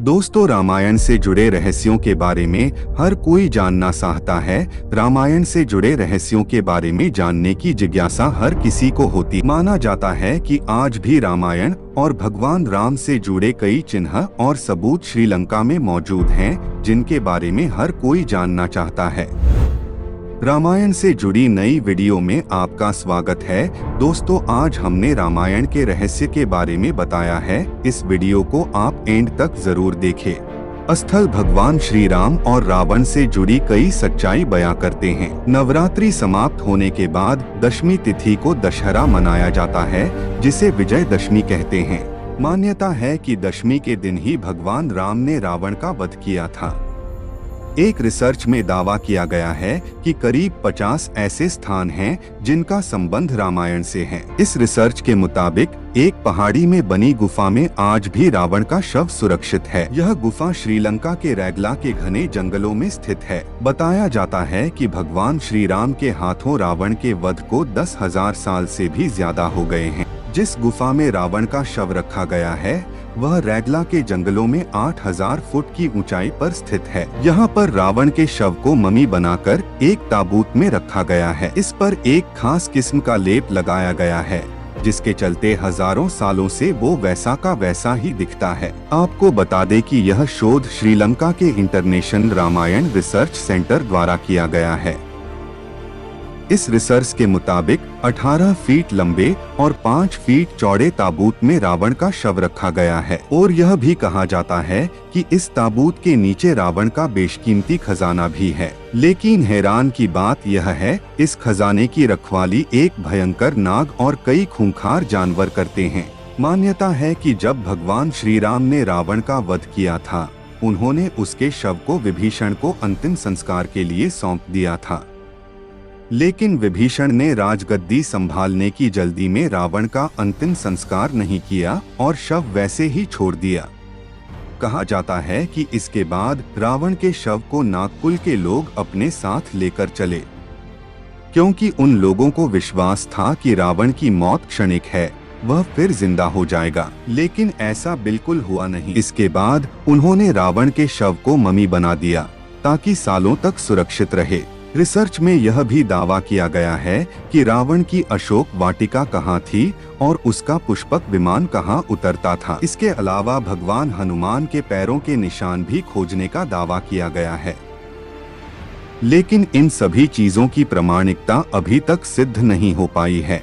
दोस्तों, रामायण से जुड़े रहस्यों के बारे में हर कोई जानना चाहता है। रामायण से जुड़े रहस्यों के बारे में जानने की जिज्ञासा हर किसी को होती। माना जाता है कि आज भी रामायण और भगवान राम से जुड़े कई चिन्ह और सबूत श्रीलंका में मौजूद हैं, जिनके बारे में हर कोई जानना चाहता है। रामायण से जुड़ी नई वीडियो में आपका स्वागत है। दोस्तों, आज हमने रामायण के रहस्य के बारे में बताया है। इस वीडियो को आप एंड तक जरूर देखें। स्थल भगवान श्री राम और रावण से जुड़ी कई सच्चाई बयां करते हैं। नवरात्रि समाप्त होने के बाद दशमी तिथि को दशहरा मनाया जाता है, जिसे विजय दशमी कहते हैं। मान्यता है कि दशमी के दिन ही भगवान राम ने रावण का वध किया था। एक रिसर्च में दावा किया गया है कि करीब 50 ऐसे स्थान हैं जिनका संबंध रामायण से है। इस रिसर्च के मुताबिक एक पहाड़ी में बनी गुफा में आज भी रावण का शव सुरक्षित है। यह गुफा श्रीलंका के रैगला के घने जंगलों में स्थित है। बताया जाता है कि भगवान श्री राम के हाथों रावण के वध को 10,000 साल से भी ज्यादा हो गए हैं। जिस गुफा में रावण का शव रखा गया है वह रैगला के जंगलों में 8,000 फुट की ऊंचाई पर स्थित है। यहाँ पर रावण के शव को ममी बनाकर एक ताबूत में रखा गया है। इस पर एक खास किस्म का लेप लगाया गया है, जिसके चलते हजारों सालों से वो वैसा का वैसा ही दिखता है। आपको बता दें कि यह शोध श्रीलंका के इंटरनेशनल रामायण रिसर्च सेंटर द्वारा किया गया है। इस रिसर्च के मुताबिक 18 फीट लंबे और 5 फीट चौड़े ताबूत में रावण का शव रखा गया है और यह भी कहा जाता है कि इस ताबूत के नीचे रावण का बेशकीमती खजाना भी है। लेकिन हैरान की बात यह है, इस खजाने की रखवाली एक भयंकर नाग और कई खूंखार जानवर करते हैं। मान्यता है कि जब भगवान श्री राम ने रावण का वध किया था, उन्होंने उसके शव को विभीषण को अंतिम संस्कार के लिए सौंप दिया था। लेकिन विभीषण ने राजगद्दी संभालने की जल्दी में रावण का अंतिम संस्कार नहीं किया और शव वैसे ही छोड़ दिया। कहा जाता है कि इसके बाद रावण के शव को नागकुल के लोग अपने साथ लेकर चले, क्योंकि उन लोगों को विश्वास था कि रावण की मौत क्षणिक है, वह फिर जिंदा हो जाएगा। लेकिन ऐसा बिल्कुल हुआ नहीं। इसके बाद उन्होंने रावण के शव को ममी बना दिया ताकि सालों तक सुरक्षित रहे। रिसर्च में यह भी दावा किया गया है कि रावण की अशोक वाटिका कहाँ थी और उसका पुष्पक विमान कहाँ उतरता था। इसके अलावा भगवान हनुमान के पैरों के निशान भी खोजने का दावा किया गया है। लेकिन इन सभी चीजों की प्रामाणिकता अभी तक सिद्ध नहीं हो पाई है।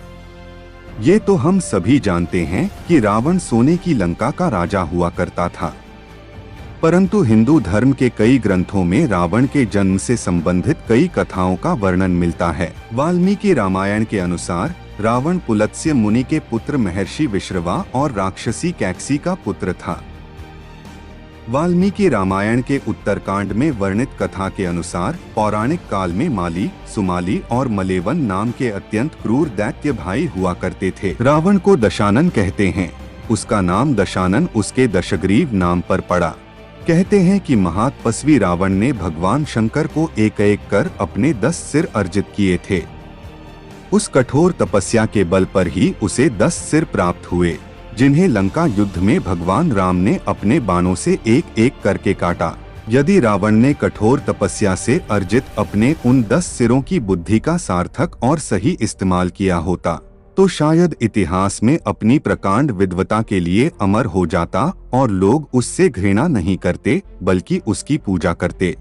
ये तो हम सभी जानते हैं कि रावण सोने की लंका का राजा हुआ करता था, परंतु हिंदू धर्म के कई ग्रंथों में रावण के जन्म से संबंधित कई कथाओं का वर्णन मिलता है। वाल्मीकि रामायण के अनुसार रावण पुलत्स्य मुनि के पुत्र महर्षि विश्रवा और राक्षसी कैकसी का पुत्र था। वाल्मीकि रामायण के उत्तरकांड में वर्णित कथा के अनुसार पौराणिक काल में माली, सुमाली और मलेवन नाम के अत्यंत क्रूर दैत्य भाई हुआ करते थे। रावण को दशानन कहते हैं। उसका नाम दशानन उसके दशग्रीव नाम पर पड़ा। कहते हैं कि महातपस्वी रावण ने भगवान शंकर को एक एक कर अपने 10 सिर अर्जित किए थे। उस कठोर तपस्या के बल पर ही उसे 10 सिर प्राप्त हुए, जिन्हें लंका युद्ध में भगवान राम ने अपने बाणों से एक एक करके काटा। यदि रावण ने कठोर तपस्या से अर्जित अपने उन 10 सिरों की बुद्धि का सार्थक और सही इस्तेमाल किया होता, तो शायद इतिहास में अपनी प्रकांड विद्वता के लिए अमर हो जाता और लोग उससे घृणा नहीं करते बल्कि उसकी पूजा करते।